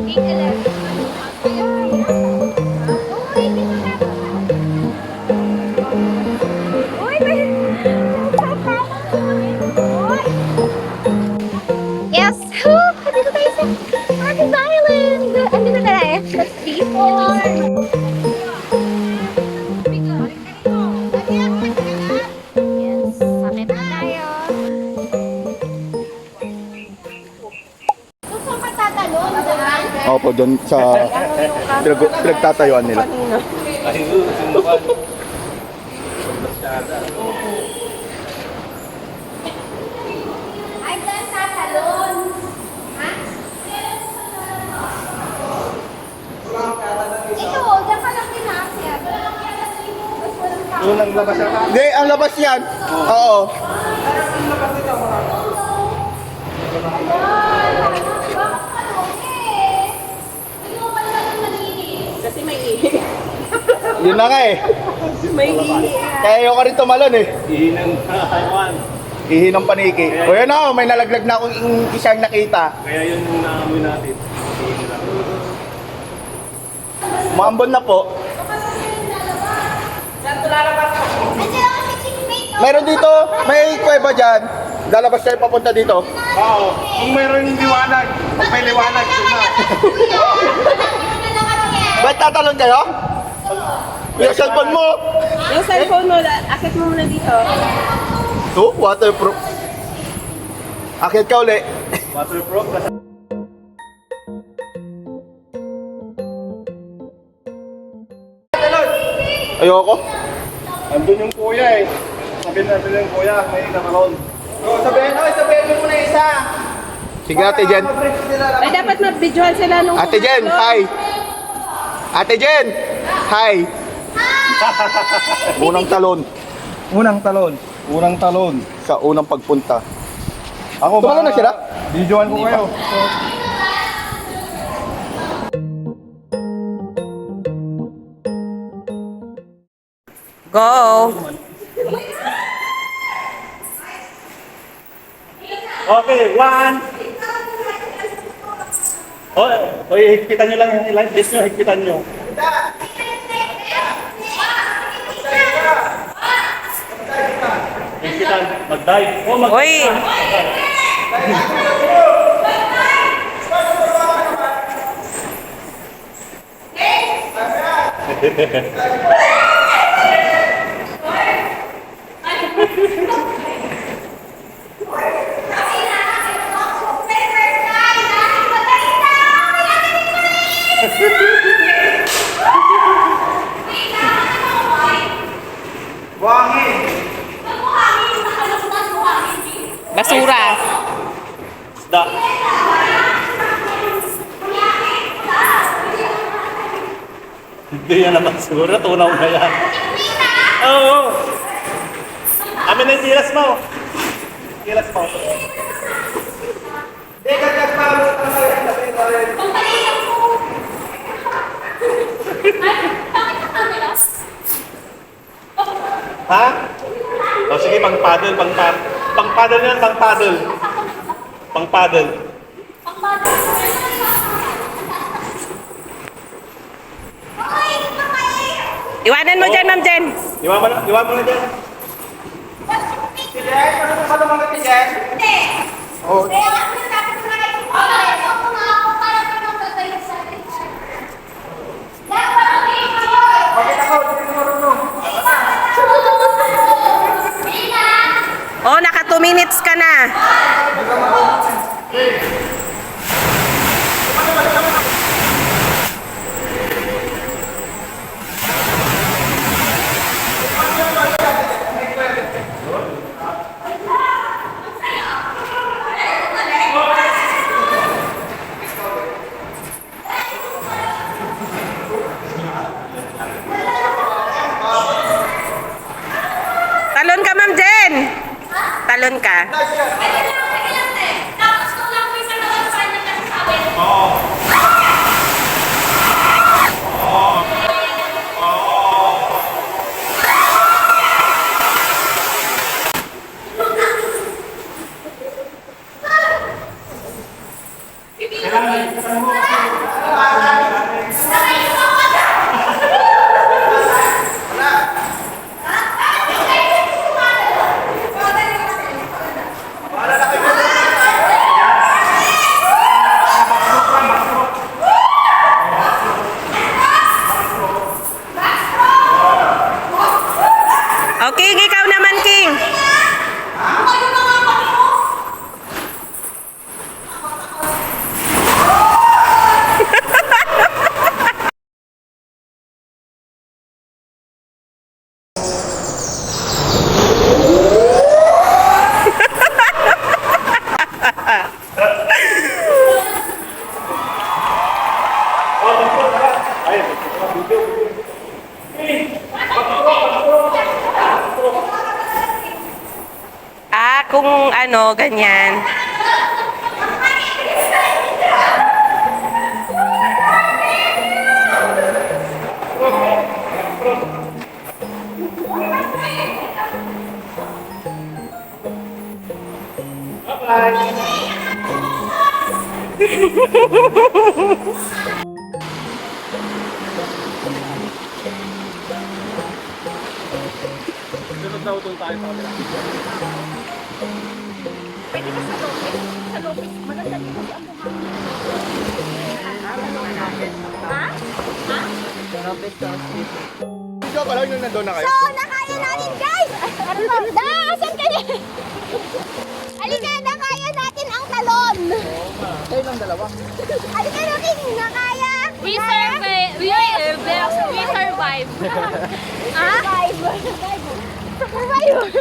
Yes! Dito tayo sa Artis Island! Andito tayo. Let's see for... Yes, sakit na tayo. Gusto ka tatalon dyan? Opo, doon sa pinagtatayuan nila. Ay, dyan tatalon. Ha? Ito, dyan ka lang kinasya. Unang labas na ka. Hindi, ang labas yan. Oo. Kasi may ihi. Yun na nga eh. May ihi. Kaya ayoko rin tumalon eh. Ihinang Taiwan. Ihi ng paniki. O yan ako, may nalaglag na akong isang nakita. Kaya yun yung naamoy natin. Maambon na po. Meron dito, may kuweba dyan. Lalabas tayo papunta dito. Oo. Kung mayroon yung liwanag, pag may liwanag, yun na. Ba't tatalon kayo? Yung cellphone mo. Yung cellphone mo, akit mo muna dito. Ito, waterproof. Akit ka uli. Waterproof. Ayoko. Andun yung kuya eh. Sabihin natin yung kuya, may nakalon. Sabihin mo muna isa. Sige, Ate Jen. Ay, dapat mabidyohan sila nung... Ate Jen, hi. Ate Jen, hi. Unang talon. Unang talon. Unang talon. Sa unang pagpunta. Ako Tumalon na sila? Videoan ko kayo. Go! Okay, one. Oy, higpitan nyo lang yung live list nyo, higpitan nyo. Higpitan, mag-dive. Oh, Uy! Basura. Isda. Hindi yan naman siguro, tunaw na yan. Oo. Amin na yung tiras mo. Tiras mo. Ha? O sige, pang-paddle, pang-paddle yan, pang-paddle. Pang-paddle. Iwanan mo dyan, Ma'am Jen. Iwan mo na dyan. Oh, naka 2 minutes ka na. Talon ka, Ma'am Jen. Talon ka. Ah, kung ano, ganyan. Sunod na utol tayo sa kanila. Pwede ka sa Lopez. Sa Lopez, maganda din kasi ang buhangin. Ha? Ha? Ikaw pala yung nandun na kayo. So, nakaya natin, guys! Ano ba? Asan ka niya? Halika, nakaya natin ang talon! Kayo ng dalawa. Halika natin, nakaya! We survive. We survive. Ah? Survive! Survive!